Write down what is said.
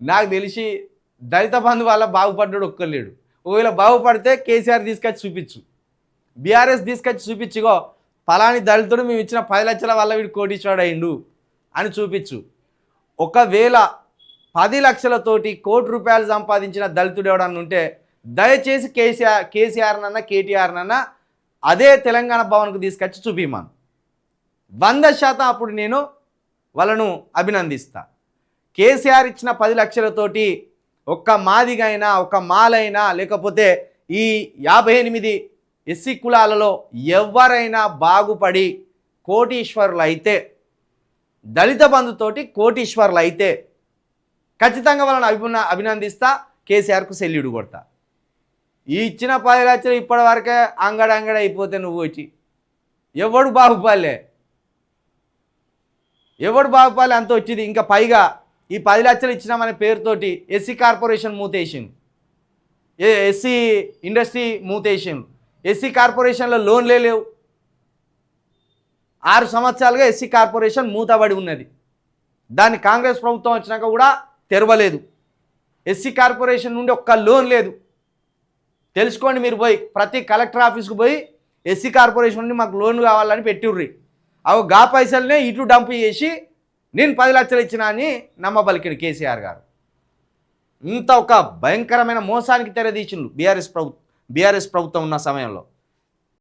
నాకు తెలిసి దళిత బంధు వల్ల బాగుపడ్డాడు ఒక్కలేడు. ఒకవేళ బాగుపడితే కేసీఆర్ తీసుకొచ్చి చూపించు, బీఆర్ఎస్ తీసుకొచ్చి చూపించుగో పలాని దళితుడు మేము ఇచ్చిన 10 లక్షల వల్ల వీడు కోటీశ్వరుడు అయిండు అని చూపించు. ఒకవేళ 10 లక్షలతోటి ₹1 కోటి సంపాదించిన దళితుడు ఎవడన్నా ఉంటే దయచేసి కేసీఆర్నన్నా కేటీఆర్నన్నా అదే తెలంగాణ భవన్కు తీసుకొచ్చి చూపిమాను. 100% అప్పుడు నేను వాళ్ళను అభినందిస్తా. కేసీఆర్ ఇచ్చిన 10 లక్షలతోటి ఒక్క మాదిగైనా ఒక మాలైనా లేకపోతే ఈ 58 ఎస్సీ కులాలలో ఎవరైనా బాగుపడి కోటీశ్వరులు అయితే, దళిత బంధుతోటి కోటీశ్వరులు అయితే ఖచ్చితంగా వాళ్ళని అభినందిస్తా, కేసీఆర్కు సెల్యూడు కొడతా. ఈ ఇచ్చిన 10 లక్షలు ఇప్పటి వరకే అంగడ అయిపోతే నువ్వు వచ్చి ఎవడు బాగుపడలే అంత వచ్చింది. ఇంకా పైగా ఈ 10 లక్షలు ఇచ్చినామనే పేరుతోటి ఎస్సీ కార్పొరేషన్ మూతేసింది, ఎస్సీ ఇండస్ట్రీ మూతేసింది. ఎస్సీ కార్పొరేషన్లో లోన్లే లేవు. 6 సంవత్సరాలుగా ఎస్సీ కార్పొరేషన్ మూతబడి ఉన్నది. దాన్ని కాంగ్రెస్ ప్రభుత్వం వచ్చినాక కూడా తెరవలేదు. ఎస్సీ కార్పొరేషన్ నుండి ఒక్క లోన్ లేదు. తెలుసుకోండి మీరు, పోయి ప్రతి కలెక్టర్ ఆఫీస్కి పోయి ఎస్సీ కార్పొరేషన్ నుండి మాకు లోన్ కావాలని పెట్టిర్రి. అవి గా పైసలనే ఇటు డంప్ చేసి నేను 10 లక్షలు ఇచ్చినా అని నమ్మబలికిడు కేసీఆర్ గారు. ఇంత ఒక భయంకరమైన మోసానికి తెరదీచిండు బీఆర్ఎస్ ప్రభుత్వం ఉన్న సమయంలో.